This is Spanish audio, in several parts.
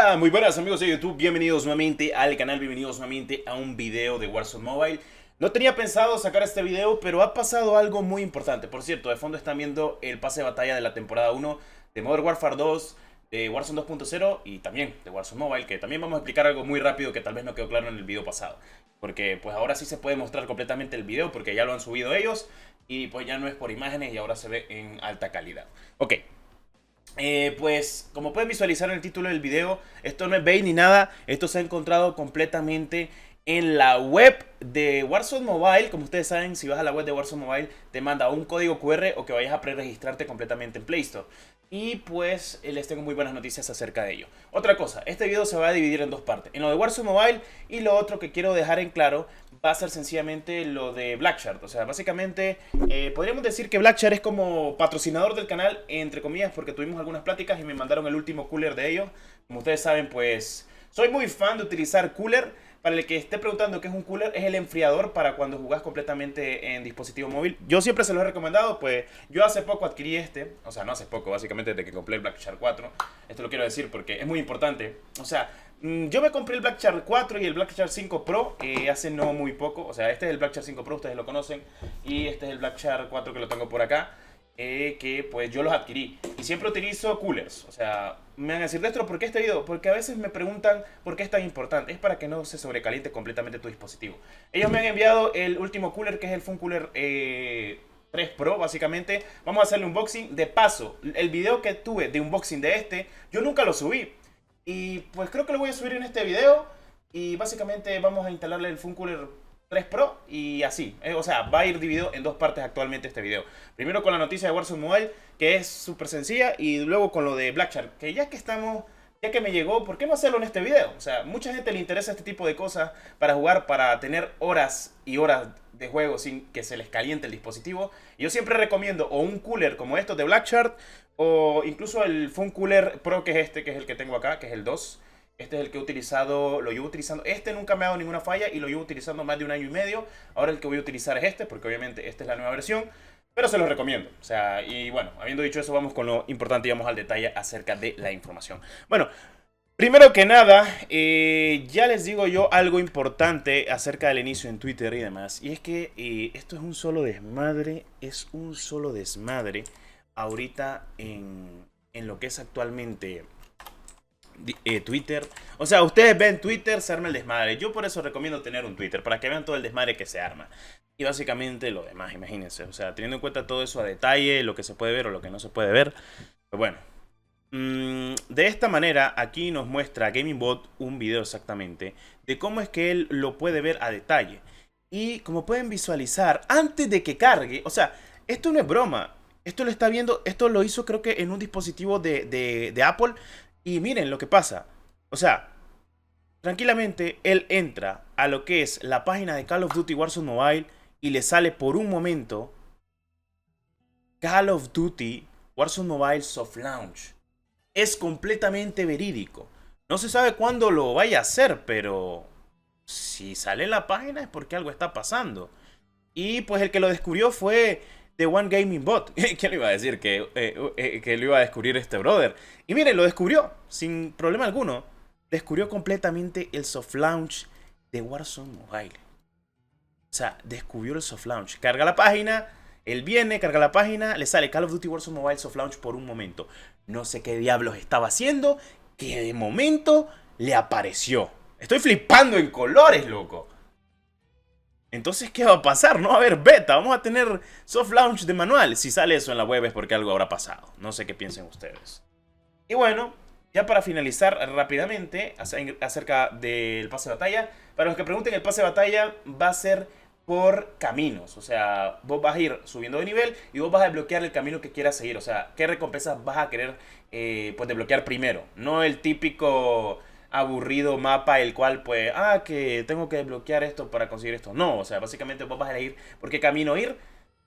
Hola, muy buenas amigos de YouTube, bienvenidos nuevamente al canal, bienvenidos nuevamente a un video de Warzone Mobile. No tenía pensado sacar este video, pero ha pasado algo muy importante. Por cierto, de fondo están viendo el pase de batalla de la temporada 1 de Modern Warfare 2, de Warzone 2.0 y también de Warzone Mobile, que también vamos a explicar algo muy rápido que tal vez no quedó claro en el video pasado. Porque pues ahora sí se puede mostrar completamente el video porque ya lo han subido ellos y pues ya no es por imágenes y ahora se ve en alta calidad. Ok. Pues como pueden visualizar en el título del video, esto no es bait ni nada, esto se ha encontrado completamente en la web de Warzone Mobile. Como ustedes saben, si vas a la web de Warzone Mobile te manda un código QR o que vayas a preregistrarte completamente en Play Store. Y pues les tengo muy buenas noticias acerca de ello. Otra cosa, este video se va a dividir en dos partes, en lo de Warzone Mobile y lo otro que quiero dejar en claro va a ser sencillamente lo de Blackshard. O sea, básicamente podríamos decir que Blackshard es como patrocinador del canal, entre comillas, porque tuvimos algunas pláticas y me mandaron el último cooler de ellos. Como ustedes saben, pues soy muy fan de utilizar cooler. Para el que esté preguntando qué es un cooler, es el enfriador para cuando jugás completamente en dispositivo móvil. Yo siempre se los he recomendado, pues yo hace poco adquirí este, o sea, no hace poco, básicamente desde que compré el Blackshard 4. Esto lo quiero decir porque es muy importante. O sea, yo me compré el Blackshard 4 y el Blackshard 5 Pro hace no muy poco. O sea, este es el Blackshard 5 Pro, ustedes lo conocen, y este es el Blackshard 4 que lo tengo por acá. Que pues yo los adquirí y siempre utilizo coolers. O sea, me van a decir, Destro, ¿por qué este video? Porque a veces me preguntan por qué es tan importante. Es para que no se sobrecaliente completamente tu dispositivo. Ellos me han enviado el último cooler, que es el Fun Cooler 3 Pro, básicamente. Vamos a hacerle un unboxing. De paso, el video que tuve de unboxing de este, yo nunca lo subí. Y pues creo que lo voy a subir en este video. Y básicamente vamos a instalarle el Fun Cooler 3 Pro y así. O sea, va a ir dividido en dos partes actualmente este video. Primero con la noticia de Warzone Mobile, que es súper sencilla, y luego con lo de Blackshard, que ya que estamos, ya que me llegó, ¿por qué no hacerlo en este video? O sea, mucha gente le interesa este tipo de cosas para jugar, para tener horas y horas de juego sin que se les caliente el dispositivo. Y yo siempre recomiendo o un cooler como estos de Blackshard, o incluso el Fun Cooler Pro, que es este, que es el que tengo acá, que es el 2. Este es el que he utilizado, lo llevo utilizando. Este nunca me ha dado ninguna falla y lo llevo utilizando más de un año y medio. Ahora el que voy a utilizar es este, porque obviamente esta es la nueva versión. Pero se los recomiendo. O sea, y bueno, habiendo dicho eso, vamos con lo importante y vamos al detalle acerca de la información. Bueno, primero que nada, ya les digo yo algo importante acerca del inicio en Twitter y demás. Y es que esto es un solo desmadre, ahorita en lo que es actualmente Twitter. O sea, ustedes ven Twitter, se arma el desmadre. Yo por eso recomiendo tener un Twitter, para que vean todo el desmadre que se arma. Y básicamente lo demás, imagínense. O sea, teniendo en cuenta todo eso a detalle, lo que se puede ver o lo que no se puede ver. Pues bueno. De esta manera, aquí nos muestra GamingBot un video exactamente de cómo es que él lo puede ver a detalle. Y como pueden visualizar, antes de que cargue, o sea, esto no es broma. Esto lo está viendo, esto lo hizo creo que en un dispositivo de Apple. Y miren lo que pasa. O sea, tranquilamente él entra a lo que es la página de Call of Duty Warzone Mobile y le sale por un momento Call of Duty Warzone Mobile Soft Launch. Es completamente verídico. No se sabe cuándo lo vaya a hacer, pero si sale en la página es porque algo está pasando. Y pues el que lo descubrió fue The One Gaming Bot. ¿Quién le iba a decir que lo iba a descubrir este brother? Y miren, lo descubrió sin problema alguno. Descubrió completamente el soft launch de Warzone Mobile. O sea, descubrió el soft launch. Carga la página, él viene, carga la página, le sale Call of Duty Warzone Mobile soft launch por un momento. No sé qué diablos estaba haciendo, que de momento le apareció. Estoy flipando en colores, loco. Entonces, ¿qué va a pasar? No va a haber beta, vamos a tener soft launch de manual. Si sale eso en la web es porque algo habrá pasado. No sé qué piensen ustedes. Y bueno, ya para finalizar rápidamente acerca del pase de batalla. Para los que pregunten, el pase de batalla va a ser por caminos. O sea, vos vas a ir subiendo de nivel y vos vas a desbloquear el camino que quieras seguir. O sea, qué recompensas vas a querer pues desbloquear primero. No el típico aburrido mapa el cual pues, que tengo que desbloquear esto para conseguir esto. No, o sea, básicamente vos vas a elegir por qué camino ir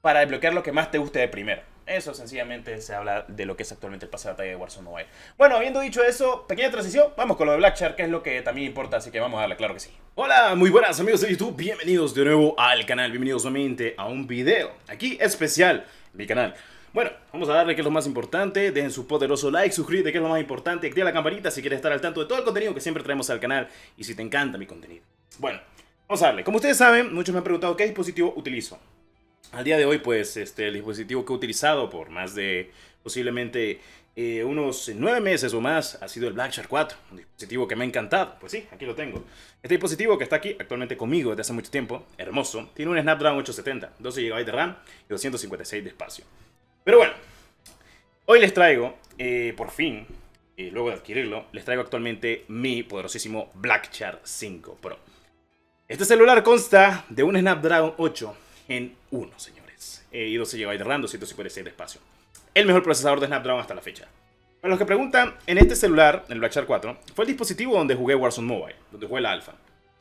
para desbloquear lo que más te guste de primero. Eso sencillamente se habla de lo que es actualmente el pase de batalla de Warzone Mobile. Bueno, habiendo dicho eso, pequeña transición, vamos con lo de Blackshard, que es lo que también importa, así que vamos a darle, claro que sí. Hola, muy buenas amigos de YouTube, bienvenidos de nuevo al canal, bienvenidos nuevamente a un video aquí especial en mi canal. Bueno, vamos a darle que es lo más importante. Dejen su poderoso like, suscríbete que es lo más importante. Activa la campanita si quieres estar al tanto de todo el contenido que siempre traemos al canal. Y si te encanta mi contenido. Bueno, vamos a darle. Como ustedes saben, muchos me han preguntado qué dispositivo utilizo. Al día de hoy, pues, el dispositivo que he utilizado por más de posiblemente unos 9 meses o más ha sido el Blackshark 4. Un dispositivo que me ha encantado. Pues sí, aquí lo tengo. Este dispositivo que está aquí actualmente conmigo desde hace mucho tiempo, hermoso, tiene un Snapdragon 870, 12 GB de RAM y 256 de espacio. Pero bueno, hoy les traigo, por fin, luego de adquirirlo, les traigo actualmente mi poderosísimo Blackshark 5 Pro. Este celular consta de un Snapdragon 8 Gen 1, señores, y 12 GB de RAM, 256 de espacio. El mejor procesador de Snapdragon hasta la fecha. Para los que preguntan, en este celular, el Blackshark 4, fue el dispositivo donde jugué Warzone Mobile, donde jugué la alfa.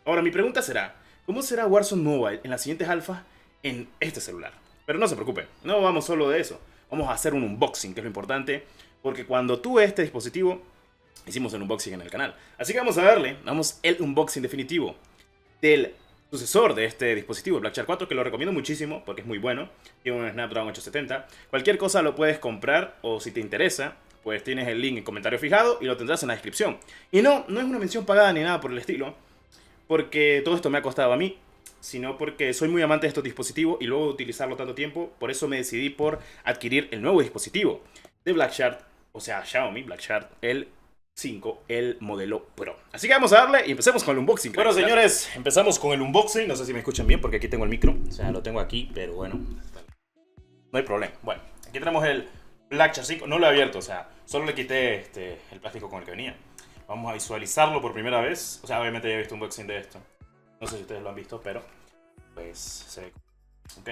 Ahora, mi pregunta será, ¿cómo será Warzone Mobile en las siguientes alfas en este celular? Pero no se preocupen, no vamos solo de eso. Vamos a hacer un unboxing, que es lo importante, porque cuando tuve este dispositivo, hicimos un unboxing en el canal. Así que vamos a darle, damos el unboxing definitivo del sucesor de este dispositivo, el Blackshark 4, que lo recomiendo muchísimo porque es muy bueno. Tiene un Snapdragon 870. Cualquier cosa lo puedes comprar o si te interesa, pues tienes el link en comentario fijado y lo tendrás en la descripción. Y no es una mención pagada ni nada por el estilo, porque todo esto me ha costado a mí, sino porque soy muy amante de estos dispositivos y luego de utilizarlo tanto tiempo, por eso me decidí por adquirir el nuevo dispositivo de Blackshark, o sea, Xiaomi Blackshark, el 5, el modelo Pro. Así que vamos a darle y empecemos con el unboxing. Bueno, señores, empezamos con el unboxing. No sé si me escuchan bien porque aquí tengo el micro. O sea, lo tengo aquí, pero bueno, no hay problema. Bueno, aquí tenemos el Blackshark 5. No lo he abierto, o sea, solo le quité el plástico con el que venía. Vamos a visualizarlo por primera vez. O sea, obviamente ya he visto un unboxing de esto. No sé si ustedes lo han visto, pero pues se ve. Ok.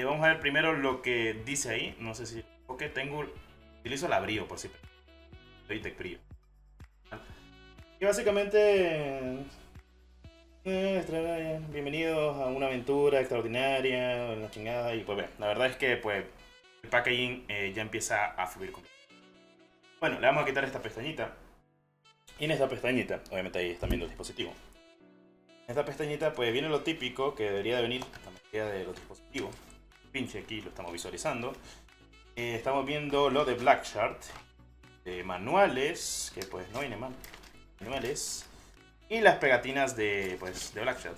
Vamos a ver primero lo que dice ahí. No sé si... Ok, utilizo el abrigo por si... Tech Frío. Y básicamente... bienvenidos a una aventura extraordinaria, una chingada. Y pues bueno, la verdad es que pues el packaging ya empieza a fluir. Bueno, le vamos a quitar esta pestañita. Y en esta pestañita, obviamente ahí están viendo el dispositivo. En esta pestañita pues viene lo típico que debería de venir la mayoría de los dispositivos. Pinche aquí lo estamos visualizando. Estamos viendo lo de Blackshark. Manuales, que pues no viene mal. Manuales. Y las pegatinas de Blackshark.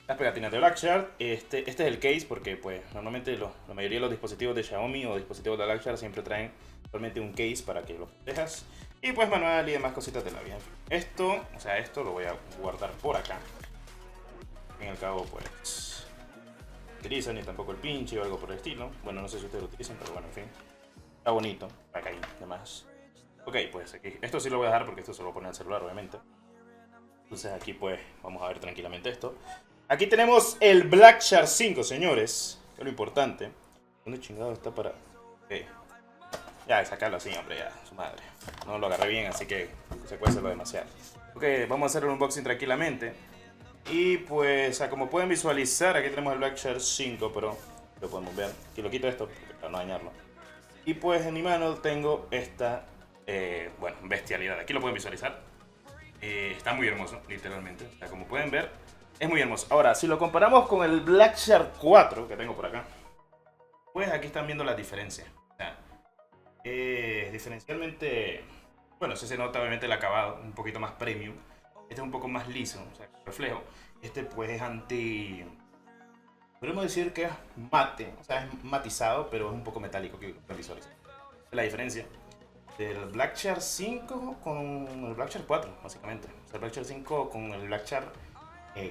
Las pegatinas de Blackshark. Este es el case porque pues normalmente la mayoría de los dispositivos de Xiaomi o dispositivos de Blackshark siempre traen actualmente un case para que los protejas. Y pues manual y demás cositas de la vida. Esto lo voy a guardar por acá. Al fin y al cabo pues no utilizan ni tampoco el pinche o algo por el estilo. Bueno, no sé si ustedes lo utilizan, pero bueno, en fin. Está bonito, acá y demás. Ok, pues aquí, esto sí lo voy a dejar porque esto se lo voy a poner al celular, obviamente. Entonces aquí pues vamos a ver tranquilamente esto. Aquí tenemos el Blackshark 5, señores. Que es lo importante. ¿Dónde chingado está para...? Okay. Ya, sacarlo así, hombre, ya, su madre. No lo agarré bien, así que se cuece lo demasiado. Ok, vamos a hacer un unboxing tranquilamente. Y pues, como pueden visualizar, aquí tenemos el Blackshark 5 Pro. Lo podemos ver. Aquí lo quito esto para no dañarlo. Y pues en mi mano tengo esta, bestialidad. Aquí lo pueden visualizar. Está muy hermoso, literalmente. O sea, como pueden ver, es muy hermoso. Ahora, si lo comparamos con el Blackshark 4 que tengo por acá, pues aquí están viendo las diferencias. O sea, diferencialmente, bueno, sí se nota obviamente el acabado, un poquito más premium. Este es un poco más liso, o sea, reflejo. Este pues es podríamos decir que es mate, o sea, es matizado, pero es un poco metálico que visualizar. La diferencia del Blackshark 5 con el Blackshark 4, básicamente. O sea, el Blackshark 5 con el Blackshark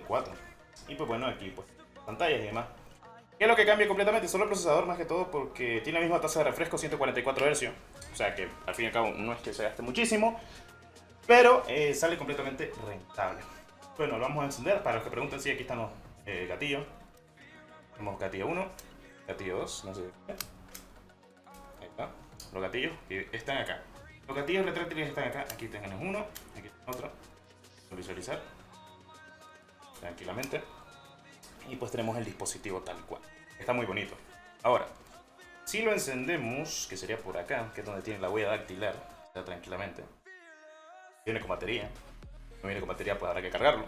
4. Y pues bueno, aquí pues pantallas y demás. ¿Qué es lo que cambia completamente? Solo el procesador más que todo porque tiene la misma tasa de refresco, 144 Hz. O sea que al fin y al cabo no es que se gaste muchísimo, pero sale completamente rentable. Bueno, lo vamos a encender. Para los que preguntan, sí, aquí están los gatillos. Tenemos gatillo 1, gatillo 2, no sé. Ahí está. Los gatillos que están acá. Los gatillos retráctiles están acá. Aquí tenemos uno, aquí tenemos otro. Visualizar tranquilamente. Y pues tenemos el dispositivo tal cual. Está muy bonito. Ahora, si lo encendemos, que sería por acá, que es donde tiene la huella dactilar, está tranquilamente. Viene con batería. No viene con batería, pues habrá que cargarlo.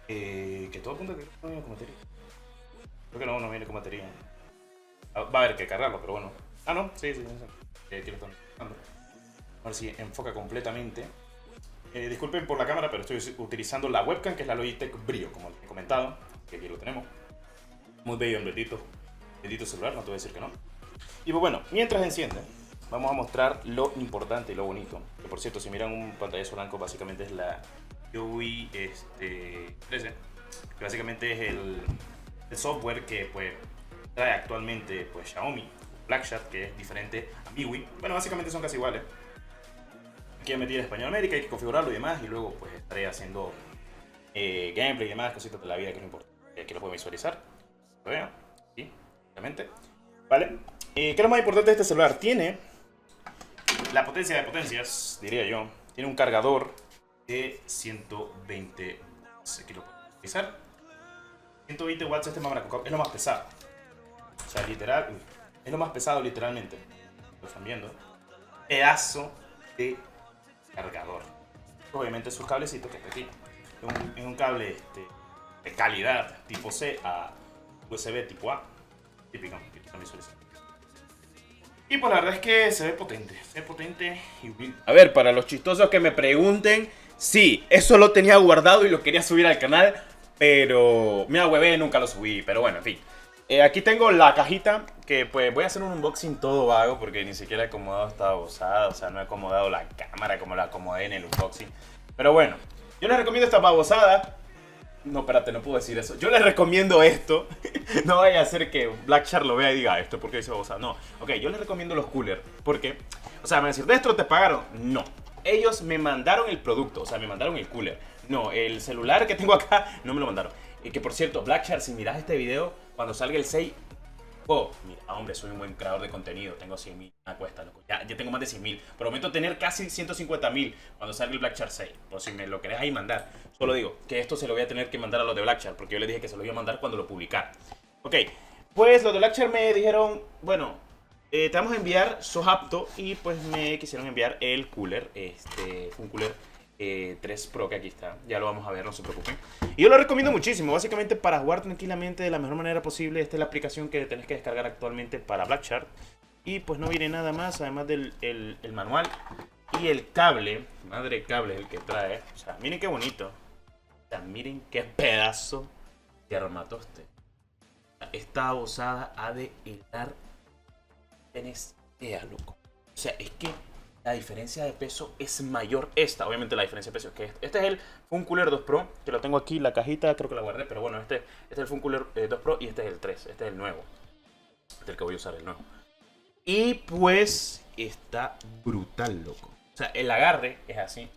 Que todo apunta que no viene con batería. Creo que no viene con batería. Va a haber que cargarlo, pero bueno. Ah, no, sí. Aquí lo están mostrando. A ver si enfoca completamente. Disculpen por la cámara, pero estoy utilizando la webcam, que es la Logitech Brio, como les he comentado. Que aquí lo tenemos. Muy bello, bendito celular, no te voy a decir que no. Y pues bueno, mientras enciende, vamos a mostrar lo importante y lo bonito. Que por cierto, si miran un pantallazo blanco, básicamente es la UI 13. Que básicamente es el software que pues trae actualmente pues Xiaomi, Blackshot, que es diferente a MIUI. Bueno, básicamente son casi iguales. Aquí he metido español América, hay que configurarlo y demás, y luego pues estaré haciendo gameplay y demás, cositas de la vida que es lo importante. Aquí lo puedo visualizar. Lo vean, sí, obviamente. Vale. ¿Qué es lo más importante de este celular? Tiene la potencia de potencias, diría yo. Tiene un cargador de 120 watts. Aquí lo puedo utilizar. 120 watts este Mamaraco es lo más pesado. O sea, literal, es lo más pesado literalmente. Lo están viendo. Pedazo de cargador. Obviamente sus cablecitos que está aquí. Es un cable de calidad tipo C a USB tipo A. Típico visualización. Y pues la verdad es que se ve potente y bien. A ver, para los chistosos que me pregunten, sí, eso lo tenía guardado y lo quería subir al canal, pero me ahuevé, nunca lo subí, pero bueno, en fin. Aquí tengo la cajita, que pues voy a hacer un unboxing todo vago, porque ni siquiera he acomodado esta babosada, o sea, no he acomodado la cámara como la acomodé en el unboxing. Pero bueno, yo les recomiendo esta babosada. No, espérate, no puedo decir eso. Yo les recomiendo esto. No vaya a ser que Blackshot lo vea y diga esto porque dice babosada. No, ok, yo les recomiendo los coolers. Porque, o sea, me van a decir, ¿de esto te pagaron? No. Ellos me mandaron el producto, o sea, me mandaron el cooler. No, el celular que tengo acá no me lo mandaron. Y que por cierto, Blackshot, si miras este video, cuando salga el 6, oh, mira, hombre, soy un buen creador de contenido. Tengo 100.000 a cuesta, loco. Ya tengo más de 100.000. Prometo tener casi 150.000 cuando salga el Blackshot 6. Por si me lo querés ahí mandar. Solo digo que esto se lo voy a tener que mandar a los de Blackshot, porque yo les dije que se lo iba a mandar cuando lo publicara. Ok, pues los de Blackshot me dijeron, bueno, te vamos a enviar, sos apto. Y pues me quisieron enviar el cooler. Fue un cooler 3 Pro que aquí está. Ya lo vamos a ver, no se preocupen. Y yo lo recomiendo muchísimo, básicamente para jugar tranquilamente de la mejor manera posible. Esta es la aplicación que tenés que descargar actualmente para Blackshot. Y pues no viene nada más, además del el manual y el cable. Madre cable el que trae. O sea, miren qué bonito. O sea, miren qué pedazo de armatoste. Esta babosada ha de helar. Tenés idea, loco. O sea, es que la diferencia de peso es mayor esta. Obviamente la diferencia de peso es que este es el FunCooler 2 Pro, que lo tengo aquí, la cajita, creo que la guardé, pero bueno, este es el FunCooler 2 Pro y este es el 3, este es el nuevo. Este es el que voy a usar, el nuevo. Y pues está brutal, loco. O sea, el agarre es así.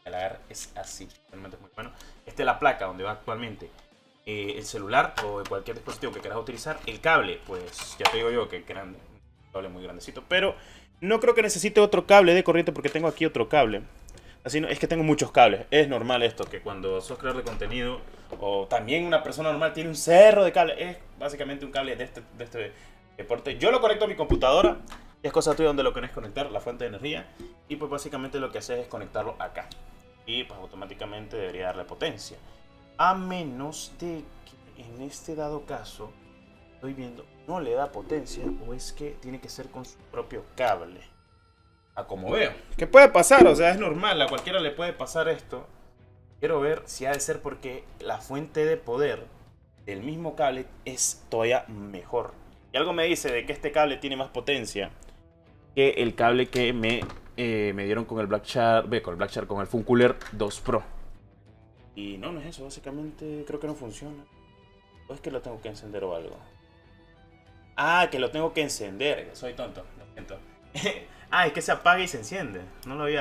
El agarre es así, realmente es muy bueno. Esta es la placa donde va actualmente el celular o cualquier dispositivo que quieras utilizar. El cable, pues ya te digo yo que es grande, un cable muy grandecito, pero no creo que necesite otro cable de corriente porque tengo aquí otro cable. Así no, es que tengo muchos cables. Es normal esto, que cuando sos creador de contenido o también una persona normal tiene un cerro de cable. Es básicamente un cable de este porte. Yo lo conecto a mi computadora. Es cosa tuya donde lo querés conectar, la fuente de energía. Y pues básicamente lo que haces es conectarlo acá. Y pues automáticamente debería darle potencia. A menos de que en este dado caso, estoy viendo, no le da potencia o es que tiene que ser con su propio cable. A como veo. ¿Qué puede pasar? O sea, es normal, a cualquiera le puede pasar esto. Quiero ver si ha de ser porque la fuente de poder del mismo cable es todavía mejor. Y algo me dice de que este cable tiene más potencia que el cable que me dieron con el Blackshot, con el FunCooler 2 Pro. Y no es eso, básicamente creo que no funciona. ¿O es que lo tengo que encender o algo? Ah, que lo tengo que encender. Soy tonto, lo siento. Ah, es que se apaga y se enciende.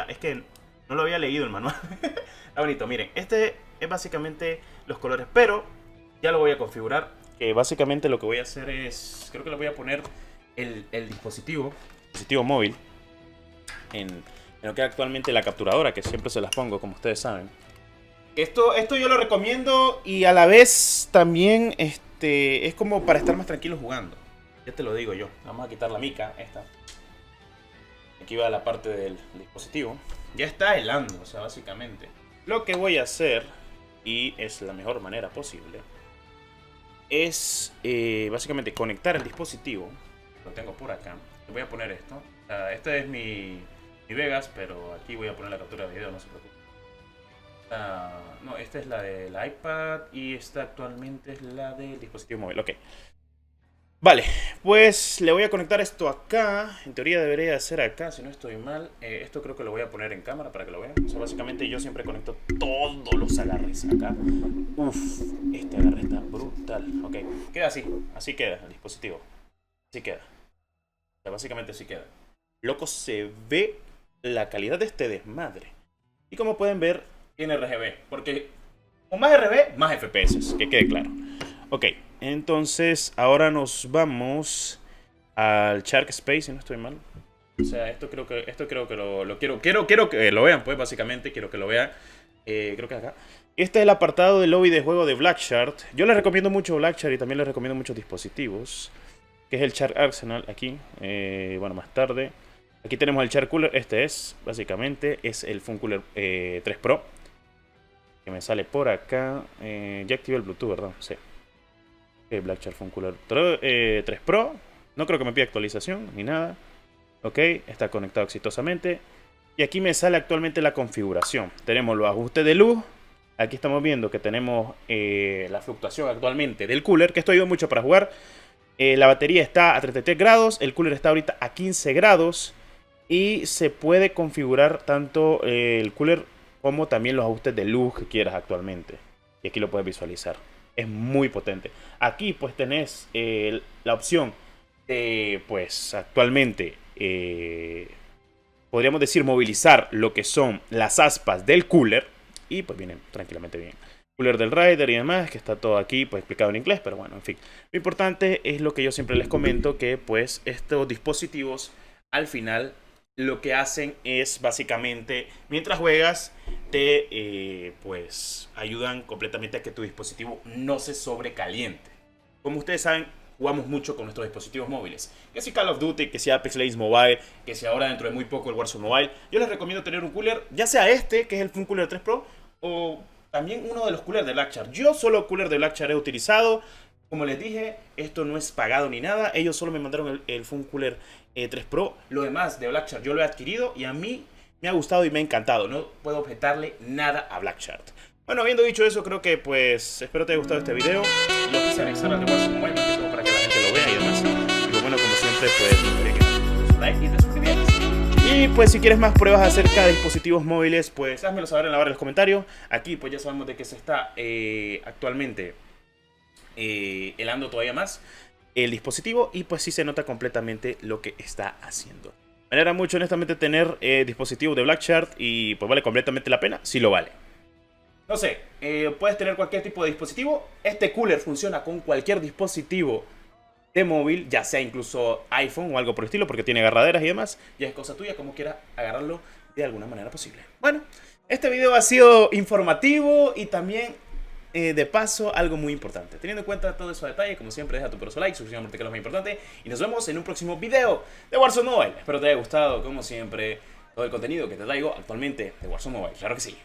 Es que no lo había leído el manual. Está bonito, miren. Este es básicamente los colores, pero ya lo voy a configurar. Que básicamente lo que voy a hacer es, creo que le voy a poner el dispositivo móvil en lo que es actualmente la capturadora, que siempre se las pongo, como ustedes saben. Esto yo lo recomiendo y a la vez también es como para estar más tranquilos jugando. Ya te lo digo yo. Vamos a quitar la mica, esta. Aquí va la parte del dispositivo. Ya está helando, o sea, básicamente. Lo que voy a hacer, y es la mejor manera posible, es básicamente conectar el dispositivo. lo tengo por acá. Le voy a poner esto. Este es mi Vegas, pero aquí voy a poner la captura de video, no se preocupe. No, esta es la del iPad y esta actualmente es la del dispositivo móvil. Ok. Vale, pues le voy a conectar esto acá. En teoría debería ser acá, si no estoy mal. Esto creo que lo voy a poner en cámara para que lo vean. O sea, básicamente yo siempre conecto todos los agarres acá. Uf, este agarre está brutal. Ok, queda así queda el dispositivo. Así queda. O sea, básicamente así queda. Loco, se ve la calidad de este desmadre. Y como pueden ver, tiene RGB. Porque con más RGB, más FPS, que quede claro. Ok, entonces ahora nos vamos al Shark Space, si no estoy mal. O sea, esto creo que lo quiero que lo vean, pues básicamente quiero que lo vean. Creo que acá. Este es el apartado del lobby de juego de Blackshark. Yo les recomiendo mucho Blackshark y también les recomiendo muchos dispositivos. Que es el Shark Arsenal aquí. Bueno, más tarde. Aquí tenemos el Shark Cooler. Este es, básicamente, es el Fun Cooler 3 Pro. Que me sale por acá. Ya activé el Bluetooth, ¿verdad? Sí. Blackshark Fun Cooler 3 Pro. No creo que me pida actualización ni nada. Ok, está conectado exitosamente. Y aquí me sale actualmente la configuración. Tenemos los ajustes de luz. Aquí estamos viendo que tenemos la fluctuación actualmente del cooler, que esto ayuda mucho para jugar. La batería está a 33 grados. El cooler está ahorita a 15 grados. Y se puede configurar tanto el cooler como también los ajustes de luz que quieras actualmente. Y aquí lo puedes visualizar. Es muy potente. Aquí pues tenés la opción de pues actualmente podríamos decir movilizar lo que son las aspas del cooler. Y pues vienen tranquilamente bien. Cooler del Rider y demás, que está todo aquí pues explicado en inglés, pero bueno, en fin. Lo importante es lo que yo siempre les comento, que pues estos dispositivos al final lo que hacen es básicamente, mientras juegas, te pues ayudan completamente a que tu dispositivo no se sobrecaliente. Como ustedes saben, jugamos mucho con nuestros dispositivos móviles. Que si Call of Duty, que si Apex Legends Mobile, que si ahora dentro de muy poco el Warzone Mobile. Yo les recomiendo tener un cooler, ya sea este, que es el Fun Cooler 3 Pro, o también uno de los coolers de Blackshark. Yo solo cooler de Blackshark he utilizado. Como les dije, esto no es pagado ni nada. Ellos solo me mandaron el Fun Cooler 3 Pro. Lo demás de Blackshark yo lo he adquirido y a mí me ha gustado y me ha encantado. No puedo objetarle nada a Blackshark. Bueno, habiendo dicho eso, creo que pues espero te haya gustado este video. Lo quise anexar al de Warzone Mobile más que todo para que la gente lo vea y demás. Y pues bueno, como siempre, pues me gustaría que des un like y te suscribieras. Y pues si quieres más pruebas acerca de dispositivos móviles, pues házmelo saber en la barra de los comentarios. Aquí pues ya sabemos de que se está actualmente helando todavía más el dispositivo y pues sí se nota completamente lo que está haciendo. Me alegra mucho honestamente tener dispositivos de Blackshark y pues vale completamente la pena, sí lo vale. No sé, puedes tener cualquier tipo de dispositivo. Este cooler funciona con cualquier dispositivo de móvil, ya sea incluso iPhone o algo por el estilo, porque tiene agarraderas y demás. Ya es cosa tuya como quieras agarrarlo de alguna manera posible. Bueno, este video ha sido informativo y también de paso algo muy importante. Teniendo en cuenta todo eso detalle, como siempre, deja tu poderoso like, suscríbete que es lo más importante. Y nos vemos en un próximo video de Warzone Mobile. Espero te haya gustado, como siempre, todo el contenido que te traigo actualmente de Warzone Mobile. Claro que sí.